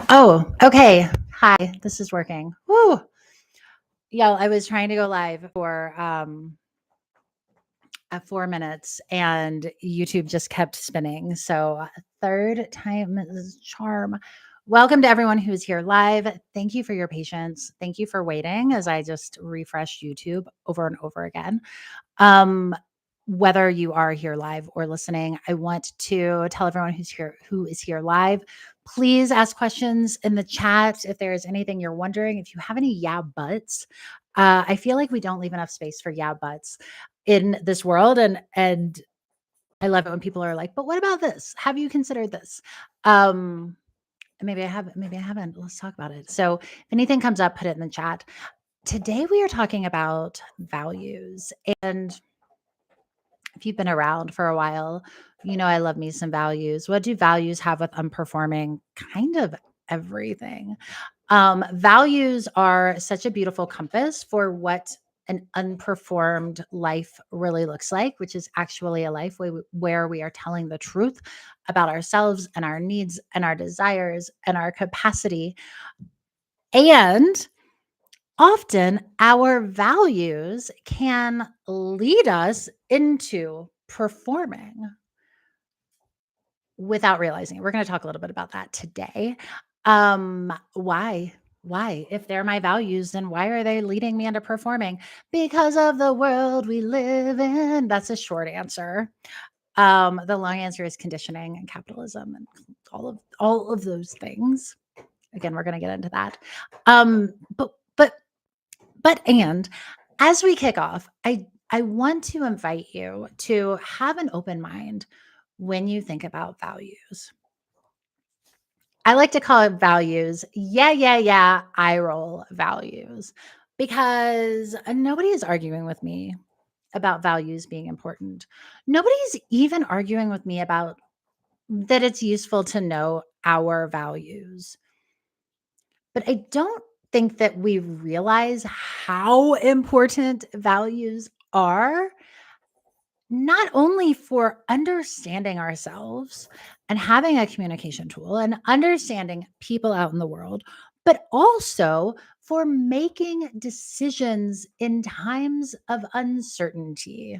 Oh, okay. Hi, this is working. Woo. Y'all, I was trying to go live for 4 minutes and YouTube just kept spinning. So third time is charm. Welcome to everyone who's here live. Thank you for your patience. Thank you for waiting as I just refreshed YouTube over and over again. Um, whether you are here live or listening, I want to tell everyone who is here live. Please ask questions in the chat if there is anything you're wondering. If you have any yeah buts, I feel like we don't leave enough space for yeah buts in this world, and I love it when people are like, "But what about this? Have you considered this?" Um, maybe I haven't. Maybe I haven't. Let's talk about it. So, if anything comes up, put it in the chat. Today we are talking about values, and if you've been around for a while, you know I love me some values. What do values have with unperforming? Kind of everything. Values are such a beautiful compass for what an unperformed life really looks like, which is actually a life where we are telling the truth about ourselves and our needs and our desires and our capacity. And often our values can lead us into performing without realizing it. We're going to talk a little bit about that today. Why? Why? If they're my values, then why are they leading me into performing? Because of the world we live in. That's a short answer. The long answer is conditioning and capitalism and all of those things. Again, we're going to get into that. Um, but but and as we kick off, I want to invite you to have an open mind when you think about values. I like to call it values. Yeah. I roll values because nobody is arguing with me about values being important. Nobody's even arguing with me about that it's useful to know our values. But I don't think that we realize how important values are, not only for understanding ourselves and having a communication tool and understanding people out in the world, but also for making decisions in times of uncertainty,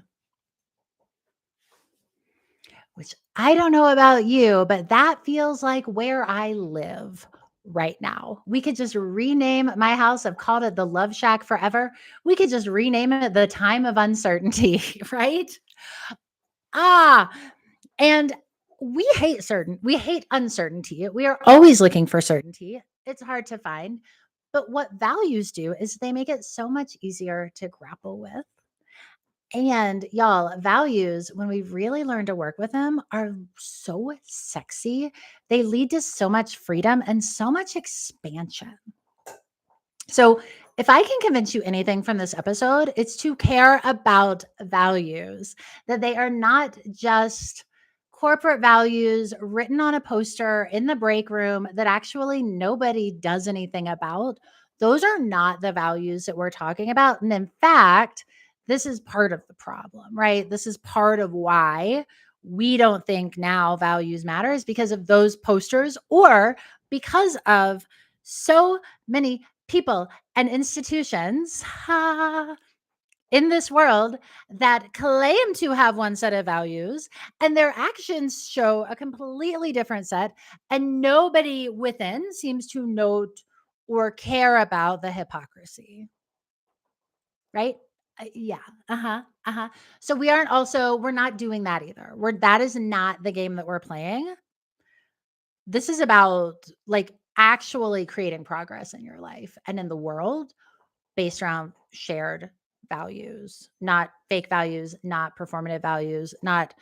which I don't know about you, but that feels like where I live right now. We could just rename my house. I've called it the Love Shack forever. We could just rename it the time of uncertainty, right? Ah, and we hate uncertainty. We are always looking for certainty. It's hard to find. But what values do is they make it so much easier to grapple with. And y'all, values, when we really learn to work with them, are so sexy. They lead to so much freedom and so much expansion. So, if I can convince you anything from this episode, it's to care about values, that they are not just corporate values written on a poster in the break room that actually nobody does anything about. Those are not the values that we're talking about. And in fact, this is part of the problem, right? This is part of why we don't think now values matter is because of those posters or because of so many people and institutions in this world that claim to have one set of values and their actions show a completely different set, and nobody within seems to note or care about the hypocrisy, right? Yeah. Uh-huh. So we're not doing that either. That is not the game that we're playing. This is about like actually creating progress in your life and in the world based around shared values, not fake values, not performative values, not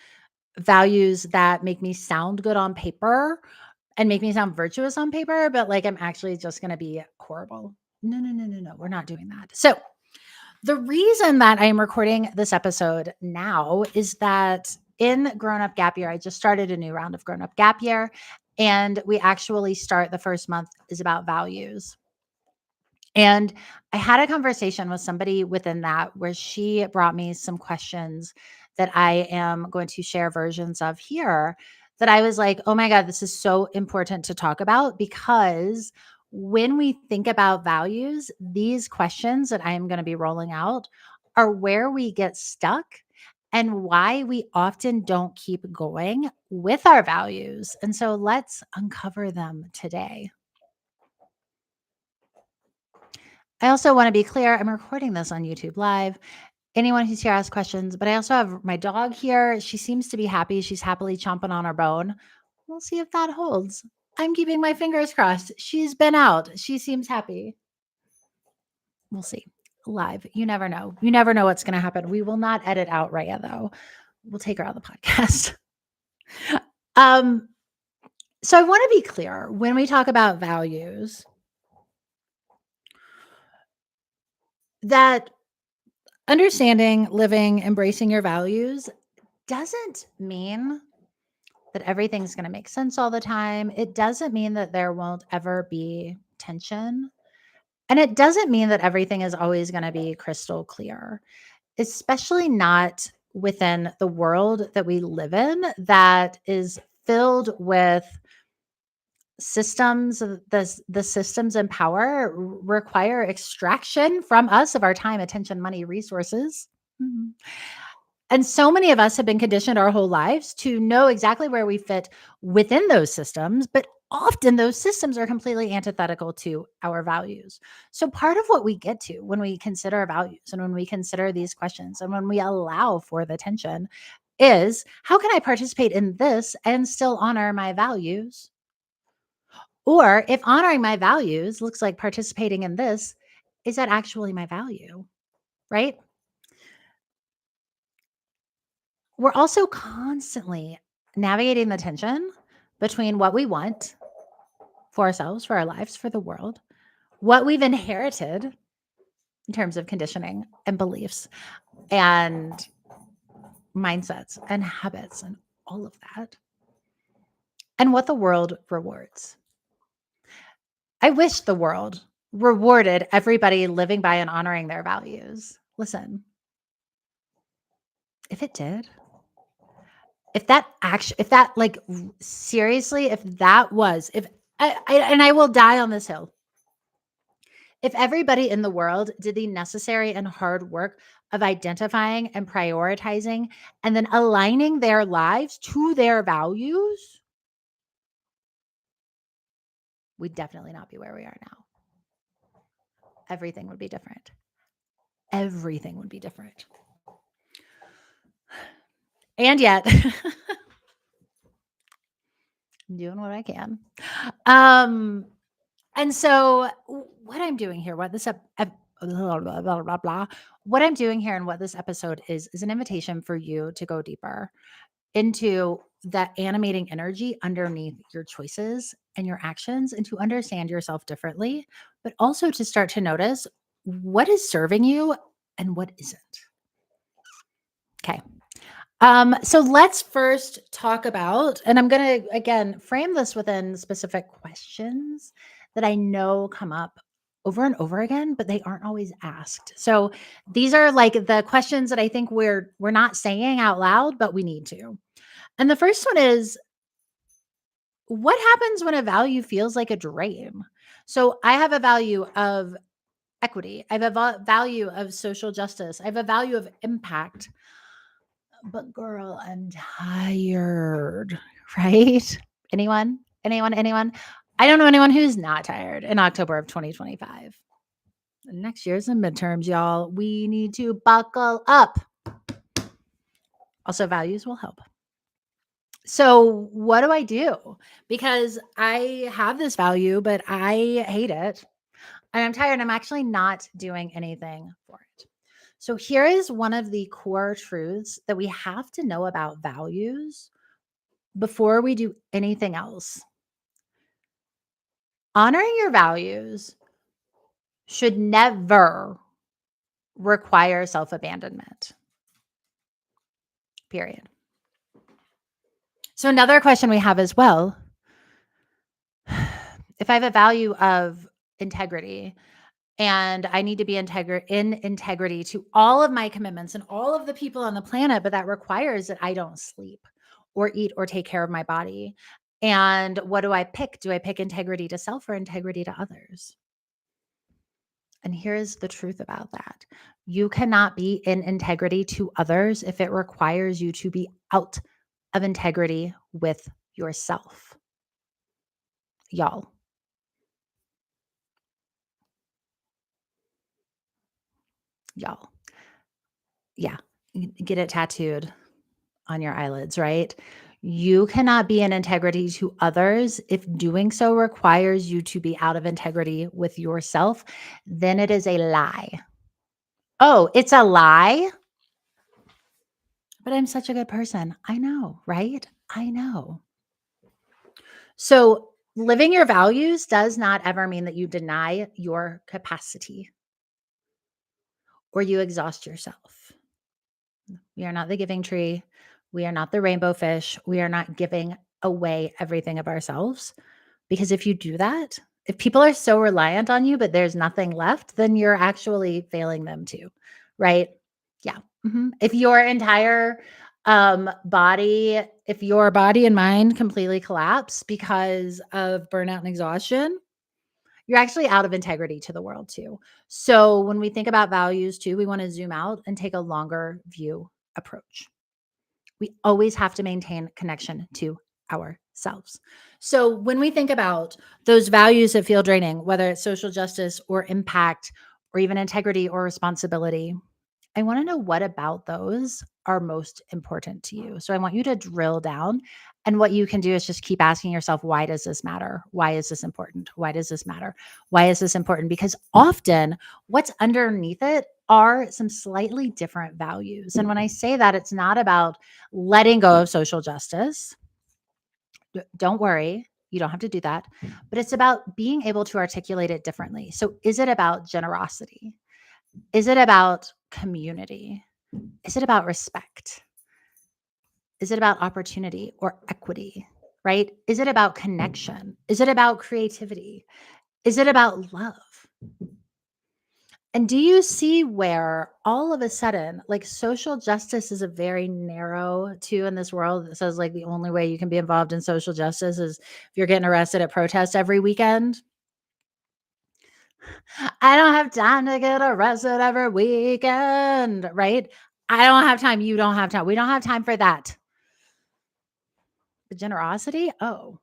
values that make me sound good on paper and make me sound virtuous on paper, but like I'm actually just going to be horrible. No. We're not doing that. So, the reason that I am recording this episode now is that in Grown Up Gap Year, I just started a new round of Grown Up Gap Year, and we actually start the first month is about values. And I had a conversation with somebody within that where she brought me some questions that I am going to share versions of here that I was like, oh my God, this is so important to talk about because when we think about values, these questions that I am going to be rolling out are where we get stuck and why we often don't keep going with our values. And so let's uncover them today. I also want to be clear, I'm recording this on YouTube Live. Anyone who's here ask questions, but I also have my dog here. She seems to be happy. She's happily chomping on her bone. We'll see if that holds. I'm keeping my fingers crossed. She's been out. She seems happy. We'll see. Live. You never know. You never know what's going to happen. We will not edit out Raya though. We'll take her out of the podcast. um, so I want to be clear when we talk about values that understanding, living, embracing your values doesn't mean that everything's going to make sense all the time. It doesn't mean that there won't ever be tension. And it doesn't mean that everything is always going to be crystal clear, especially not within the world that we live in that is filled with systems. The systems and power require extraction from us of our time, attention, money, resources. Mhm. And so many of us have been conditioned our whole lives to know exactly where we fit within those systems, but often those systems are completely antithetical to our values. So, part of what we get to when we consider our values and when we consider these questions and when we allow for the tension is how can I participate in this and still honor my values? Or if honoring my values looks like participating in this, is that actually my value? Right? We're also constantly navigating the tension between what we want for ourselves, for our lives, for the world, what we've inherited in terms of conditioning and beliefs and mindsets and habits and all of that, and what the world rewards. I wish the world rewarded everybody living by and honoring their values. Listen, if it did, if that like seriously, if that was, if and I will die on this hill. If everybody in the world did the necessary and hard work of identifying and prioritizing and then aligning their lives to their values, we'd definitely not be where we are now. Everything would be different. Everything would be different. And yet, I'm doing what I can. And so what I'm doing here, what this blah, blah, blah, blah, blah, what I'm doing here and what this episode is an invitation for you to go deeper into that animating energy underneath your choices and your actions and to understand yourself differently, but also to start to notice what is serving you and what isn't. Okay. So let's first talk about, and I'm going to again frame this within specific questions that I know come up over and over again, but they aren't always asked. So these are like the questions that I think we're not saying out loud, but we need to. And the first one is, what happens when a value feels like a drain? So I have a value of equity. I have a value of social justice. I have a value of impact. But girl, I'm tired, right? Anyone? Anyone? Anyone? I don't know anyone who's not tired in October of 2025. Next year's the midterms, y'all. We need to buckle up. Also, values will help. So, what do I do? Because I have this value, but I hate it. And I'm tired. I'm actually not doing anything for it. So, here is one of the core truths that we have to know about values before we do anything else. Honoring your values should never require self abandonment, period. So, another question we have as well, if I have a value of integrity and I need to be in integrity to all of my commitments and all of the people on the planet, but that requires that I don't sleep, or eat or take care of my body? And what do I pick? Do I pick integrity to self or integrity to others? And here's the truth about that. You cannot be in integrity to others if it requires you to be out of integrity with yourself. Y'all, y'all. Yeah. Get it tattooed on your eyelids, right? You cannot be in integrity to others if doing so requires you to be out of integrity with yourself. Then it is a lie. Oh, it's a lie? But I'm such a good person. I know, right? I know. So, living your values does not ever mean that you deny your capacity or you exhaust yourself. We are not the giving tree. We are not the rainbow fish. We are not giving away everything of ourselves. Because if you do that, if people are so reliant on you, but there's nothing left, then you're actually failing them too. Right? Yeah. If your entire if your body and mind completely collapse because of burnout and exhaustion, you're actually out of integrity to the world too. So when we think about values too, we want to zoom out and take a longer view approach. We always have to maintain connection to ourselves. So when we think about those values that feel draining, whether it's social justice or impact or even integrity or responsibility, I want to know what about those are most important to you. So I want you to drill down. And what you can do is just keep asking yourself, why does this matter? Why is this important? Why does this matter? Why is this important? Because often what's underneath it are some slightly different values. And when I say that, it's not about letting go of social justice. Don't worry. You don't have to do that. But it's about being able to articulate it differently. So is it about generosity? Is it about community? Is it about respect? Is it about opportunity or equity? Right? Is it about connection? Is it about creativity? Is it about love? And do you see where all of a sudden, like social justice is a very narrow too in this world that says like the only way you can be involved in social justice is if you're getting arrested at protests every weekend? I don't have time to get arrested every weekend, right? I don't have time. You don't have time. We don't have time for that. The generosity? Oh.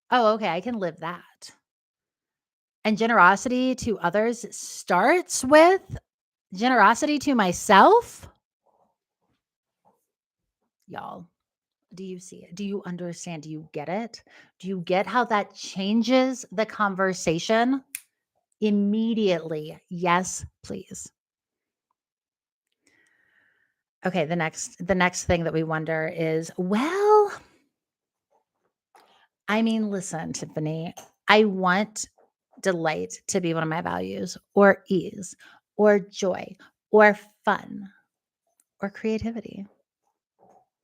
Oh, okay. I can live that. And generosity to others starts with generosity to myself. Y'all, do you see it? Do you understand? Do you get it? Do you get how that changes the conversation immediately? Yes, please. Okay, the next thing that we wonder is, well, I mean, listen, Tiffany, I want delight to be one of my values, or ease, or joy, or fun, or creativity.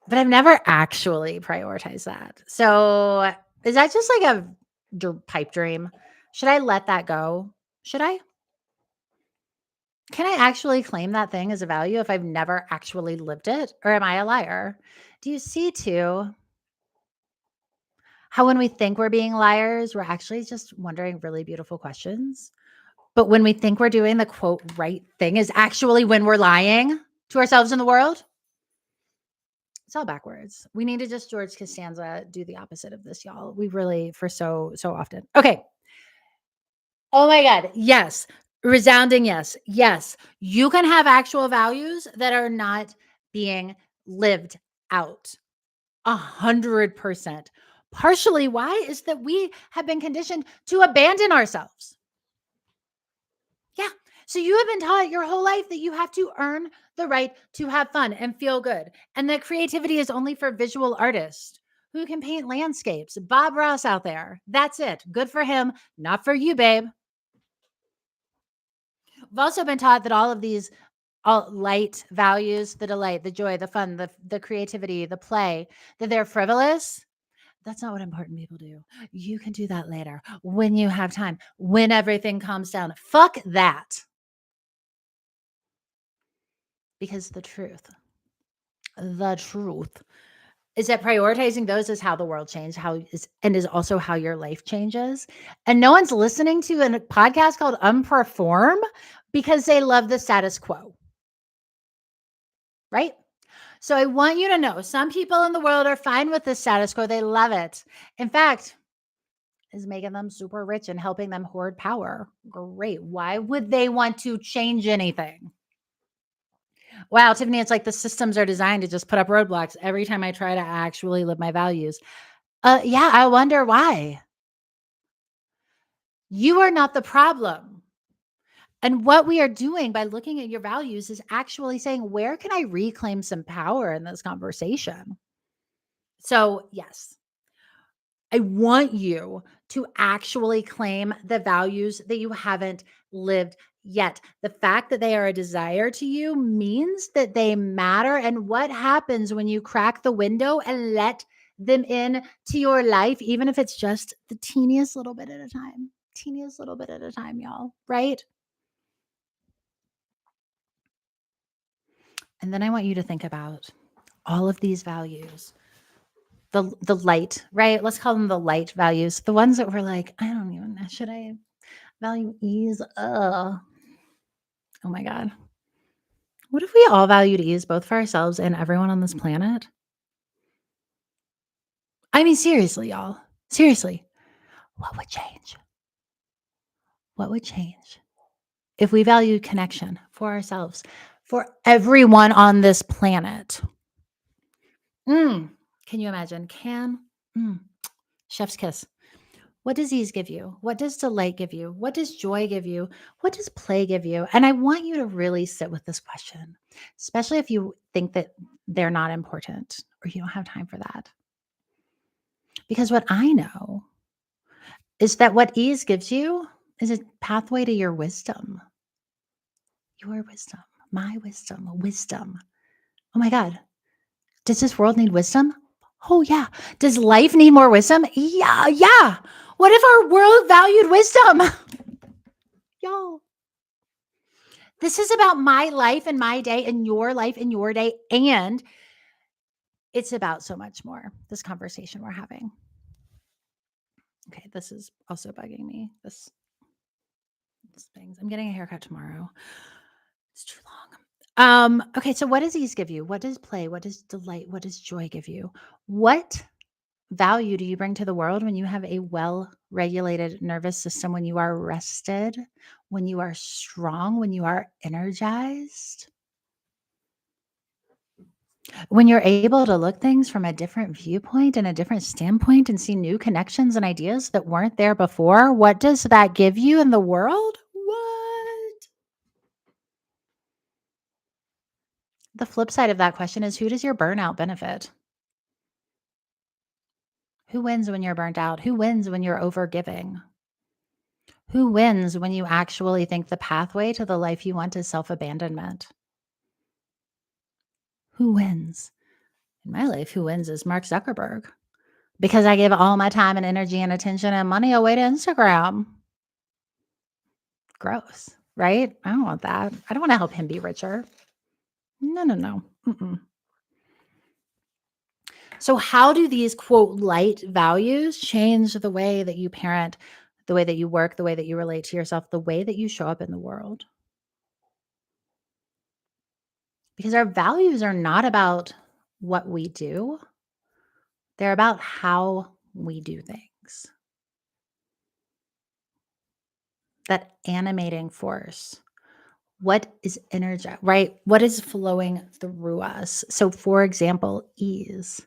But I've never actually prioritized that. So is that just like a pipe dream? Should I let that go? Should I? Can I actually claim that thing as a value if I've never actually lived it? Or am I a liar? Do you see too how when we think we're being liars, we're actually just wondering really beautiful questions? But when we think we're doing the quote right thing is actually when we're lying to ourselves and the world? It's all backwards. We need to just George Costanza do the opposite of this, y'all. We really for so often. Okay. Oh my God. Yes. Resounding yes. Yes. You can have actual values that are not being lived out 100%. Partially why is that we have been conditioned to abandon ourselves. Yeah. So you have been taught your whole life that you have to earn the right to have fun and feel good. And that creativity is only for visual artists who can paint landscapes. Bob Ross out there. That's it. Good for him. Not for you, babe. We've also been taught that all of these all light values, the delight, the joy, the fun, the creativity, the play, that they're frivolous. That's not what important people do. You can do that later when you have time, when everything calms down. Fuck that. Because the truth Is that prioritizing those is how the world changes, how is and is also how your life changes. And no one's listening to a podcast called Unperform because they love the status quo, right? So I want you to know some people in the world are fine with the status quo. They love it. In fact, is making them super rich and helping them hoard power. Great. Why would they want to change anything? Wow, Tiffany, it's like the systems are designed to just put up roadblocks every time I try to actually live my values. Yeah, I wonder why. You are not the problem. And what we are doing by looking at your values is actually saying, where can I reclaim some power in this conversation? So, yes, I want you to actually claim the values that you haven't lived yet. The fact that they are a desire to you means that they matter. And what happens when you crack the window and let them in to your life, even if it's just the teeniest little bit at a time? Teeniest little bit at a time, y'all, right? And then I want you to think about all of these values. The light, right? Let's call them the light values. The ones that were like, I don't even know, should I value ease? Oh my God. What if we all valued ease both for ourselves and everyone on this planet? I mean, seriously, y'all. Seriously. What would change? What would change if we valued connection for ourselves, for everyone on this planet? Can you imagine? Mm, chef's kiss. What does ease give you? What does delight give you? What does joy give you? What does play give you? And I want you to really sit with this question, especially if you think that they're not important or you don't have time for that. Because what I know is that what ease gives you is a pathway to your wisdom, my wisdom, wisdom. Oh my God. Does this world need wisdom? Oh, yeah. Does life need more wisdom? Yeah, yeah. What if our world valued wisdom? Y'all, this is about my life and my day and your life and your day. And it's about so much more, this conversation we're having. Okay, this is also bugging me. This things. I'm getting a haircut tomorrow. It's too long. Okay, so what does ease give you? What does play? What does delight? What does joy give you? What value do you bring to the world when you have a well regulated nervous system, when you are rested, when you are strong, when you are energized? When you're able to look things from a different viewpoint and a different standpoint and see new connections and ideas that weren't there before, what does that give you in the world? What? The flip side of that question is, who does your burnout benefit? Who wins when you're burnt out? Who wins when you're overgiving? Who wins when you actually think the pathway to the life you want is self-abandonment? Who wins? In my life, who wins is Mark Zuckerberg, because I give all my time and energy and attention and money away to Instagram. Gross, right? I don't want that. I don't want to help him be richer. No, no, no. Mm-mm. So, how do these quote light values change the way that you parent, the way that you work, the way that you relate to yourself, the way that you show up in the world? Because our values are not about what we do, they're about how we do things. That animating force. What is energy, right? What is flowing through us? So, for example, ease.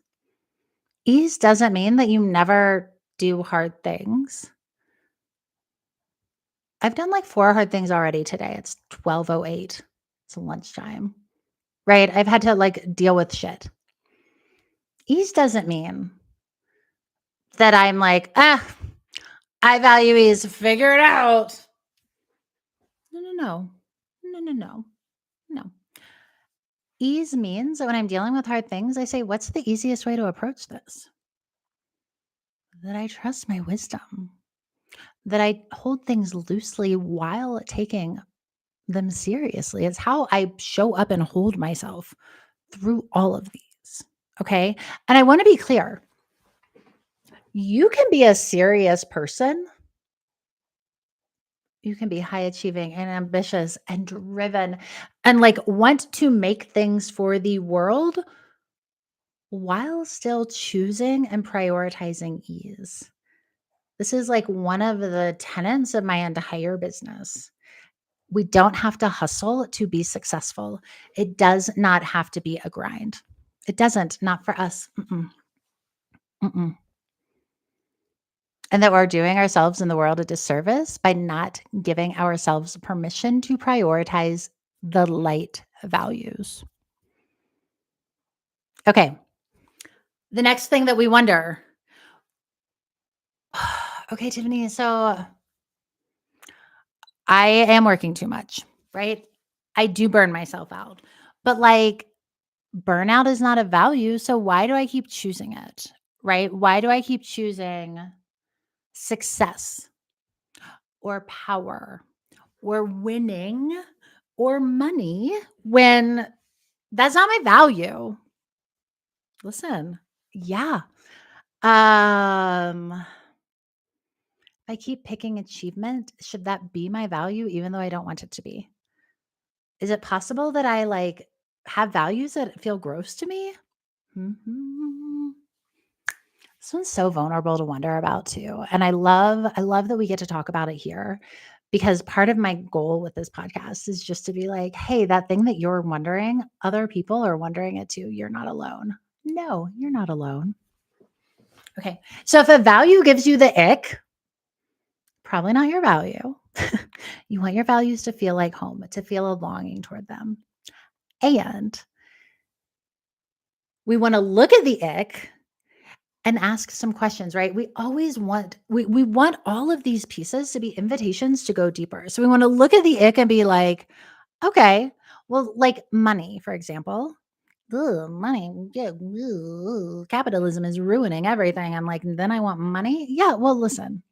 Ease doesn't mean that you never do hard things. I've done like 4 hard things already today. It's 12:08. It's lunchtime, right? I've had to like deal with shit. Ease doesn't mean that I'm like, I value ease, figure it out. No, no, no. No, no, no. No. Ease means that when I'm dealing with hard things, I say, what's the easiest way to approach this? That I trust my wisdom, that I hold things loosely while taking them seriously. It's how I show up and hold myself through all of these. Okay. And I want to be clear, you can be a serious person. You can be high achieving and ambitious and driven and like want to make things for the world while still choosing and prioritizing ease. This is like one of the tenets of my entire business. We don't have to hustle to be successful. It does not have to be a grind. It doesn't, not for us. Mm-mm, mm-mm. And that we're doing ourselves and the world a disservice by not giving ourselves permission to prioritize the light values. Okay. The next thing that we wonder. Okay, Tiffany. So I am working too much, right? I do burn myself out. But like burnout is not a value. So why do I keep choosing it? Right? Why do I keep choosing success or power or winning or money when that's not my value? Listen, yeah. I keep picking achievement. Should that be my value even though I don't want it to be? Is it possible that I like have values that feel gross to me? Mhm. This one's so vulnerable to wonder about too. And I love that we get to talk about it here because part of my goal with this podcast is just to be like, hey, that thing that you're wondering, other people are wondering it too. You're not alone. No, you're not alone. Okay. So if a value gives you the ick, probably not your value. You want your values to feel like home, to feel a longing toward them. And we want to look at the ick and ask some questions, right? We always want we want all of these pieces to be invitations to go deeper. So we want to look at the ick and be like, okay, well, like money, for example. Ugh, money, yeah, ugh, capitalism is ruining everything. I'm like, then I want money. Yeah, well, listen.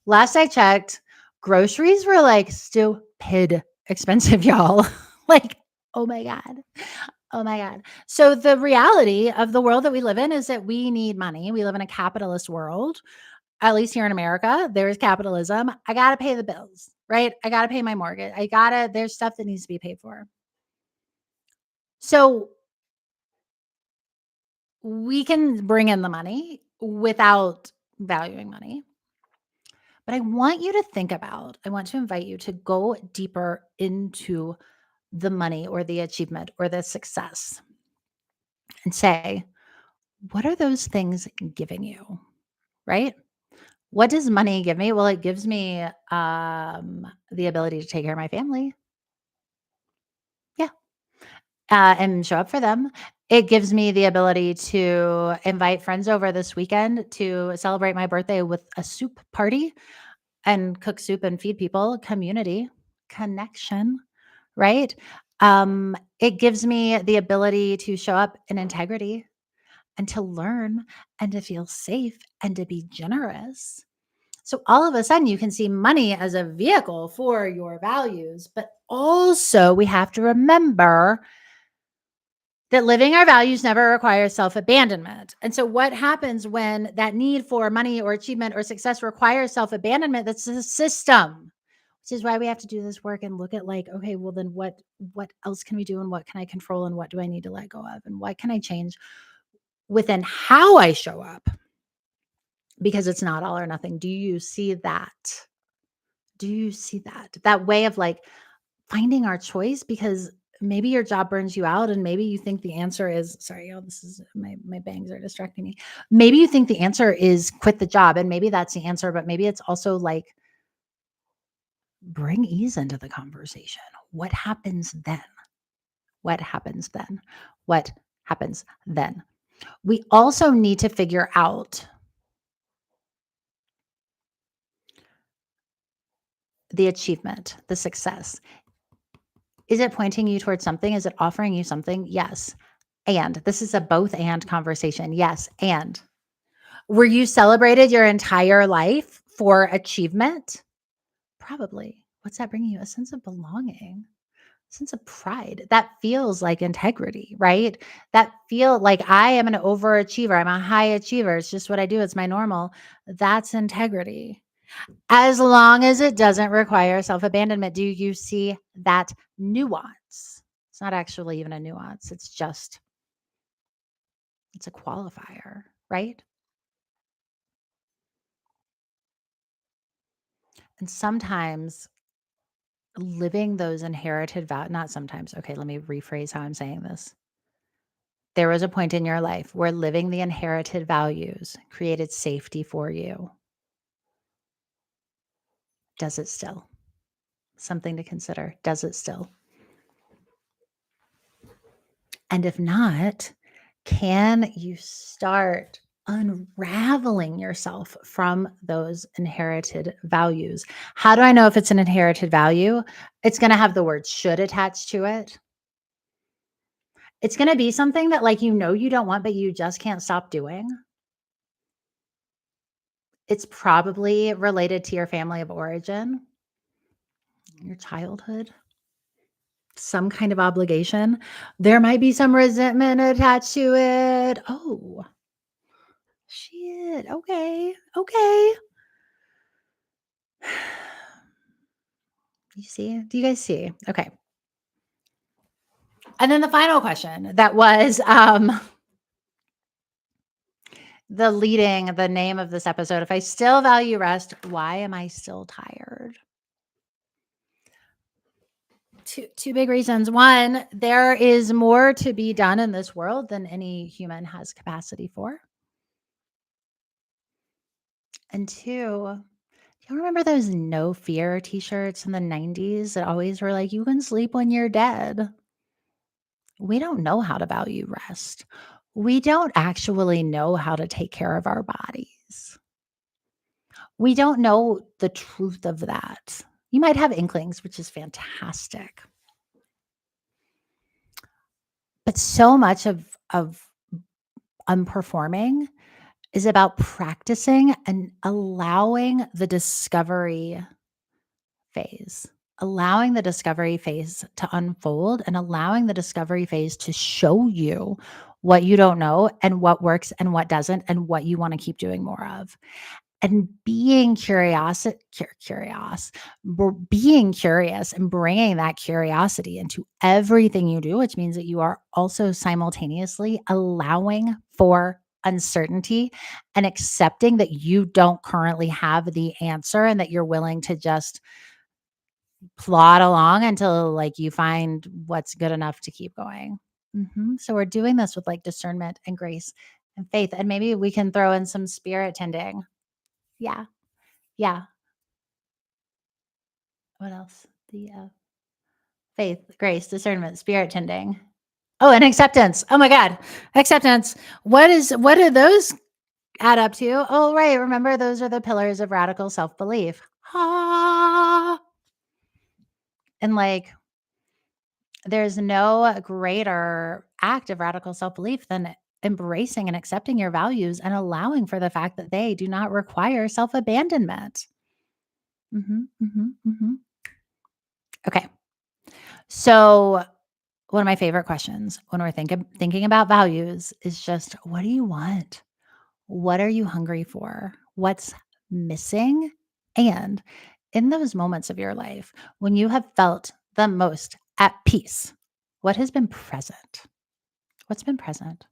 Last I checked, groceries were like stupid expensive, y'all. Like, oh my god. Oh my God. So the reality of the world that we live in is that we need money. We live in a capitalist world. At least here in America, there is capitalism. I got to pay the bills, right? I got to pay my mortgage. There's stuff that needs to be paid for. So we can bring in the money without valuing money. But I want to invite you to go deeper into the money or the achievement or the success and say, what are those things giving you? Right? What does money give me? Well, it gives me the ability to take care of my family. Yeah. And show up for them. It gives me the ability to invite friends over this weekend to celebrate my birthday with a soup party and cook soup and feed people, community, connection, right? It gives me the ability to show up in integrity and to learn and to feel safe and to be generous. So all of a sudden, you can see money as a vehicle for your values. But also, we have to remember that living our values never requires self abandonment. And so, what happens when that need for money or achievement or success requires self abandonment? That's a system, which is why we have to do this work and look at like, okay, well, then what else can we do, and what can I control, and what do I need to let go of, and what can I change within how I show up? Because it's not all or nothing. Do you see that? Do you see that? That way of like finding our choice because maybe your job burns you out and maybe you think the answer is sorry, y'all, this is my bangs are distracting me. Maybe you think the answer is quit the job and maybe that's the answer, but maybe it's also like bring ease into the conversation. What happens then? What happens then? What happens then? We also need to figure out the achievement, the success. Is it pointing you towards something? Is it offering you something? Yes. And this is a both and conversation. Yes. And were you celebrated your entire life for achievement? Probably. What's that bringing you? A sense of belonging, Sense of pride. That feels like integrity, right? That feel like I am an overachiever. I'm a high achiever. It's just what I do. It's my normal. That's integrity. As long as it doesn't require self-abandonment. Do you see that nuance? It's not actually even a nuance. It's a qualifier, right? And sometimes living those inherited values, not sometimes. Okay, let me rephrase how I'm saying this. There was a point in your life where living the inherited values created safety for you. Does it still? Something to consider. Does it still? And if not, can you start unraveling yourself from those inherited values? How do I know if it's an inherited value? It's going to have the word should attached to it. It's going to be something that, like, you don't want, but you just can't stop doing. It's probably related to your family of origin, your childhood, some kind of obligation. There might be some resentment attached to it. Oh, shit. Okay. Okay. You see? Do you guys see? Okay. And then the final question that was the name of this episode. If I still value rest, why am I still tired? Two big reasons. One, there is more to be done in this world than any human has capacity for. And two, do you remember those no fear t-shirts in the 90s that always were like, you can sleep when you're dead? We don't know how to value rest. We don't actually know how to take care of our bodies. We don't know the truth of that. You might have inklings, which is fantastic. But so much of unperforming is about practicing and allowing the discovery phase. Allowing the discovery phase to unfold and allowing the discovery phase to show you what you don't know and what works and what doesn't and what you want to keep doing more of. And being being curious and bringing that curiosity into everything you do, which means that you are also simultaneously allowing for uncertainty and accepting that you don't currently have the answer and that you're willing to just plod along until, like, you find what's good enough to keep going. So we're doing this with, like, discernment and grace and faith, and maybe we can throw in some spirit tending. Yeah. Yeah. What else? The faith, grace, discernment, spirit tending. Oh, and acceptance. Oh my God. Acceptance. What do those add up to? Oh, right. Remember, those are the pillars of radical self-belief. Ah. And, like, there's no greater act of radical self-belief than embracing and accepting your values and allowing for the fact that they do not require self-abandonment. Okay. So, one of my favorite questions when we're thinking about values is just, what do you want? What are you hungry for? What's missing? And in those moments of your life when you have felt the most at peace, what has been present? What's been present?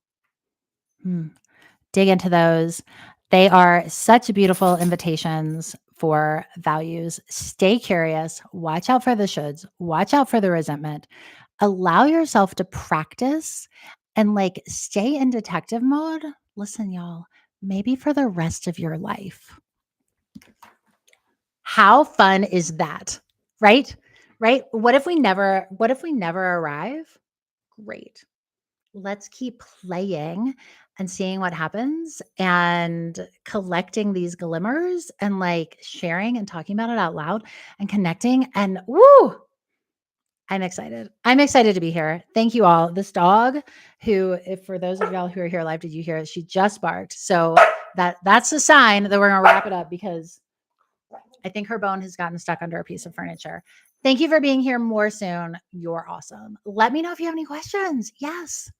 Dig into those. They are such beautiful invitations for values. Stay curious. Watch out for the shoulds. Watch out for the resentment. Allow yourself to practice and, like, stay in detective mode. Listen, y'all, maybe for the rest of your life. How fun is that? Right? Right? What if we never arrive? Great. Let's keep playing and seeing what happens and collecting these glimmers and, like, sharing and talking about it out loud and connecting, and woo, I'm excited. I'm excited to be here. Thank you all. This dog, who, if for those of y'all who are here live, did you hear it? She just barked. So that's a sign that we're going to wrap it up because I think her bone has gotten stuck under a piece of furniture. Thank you for being here more soon. You're awesome. Let me know if you have any questions. Yes.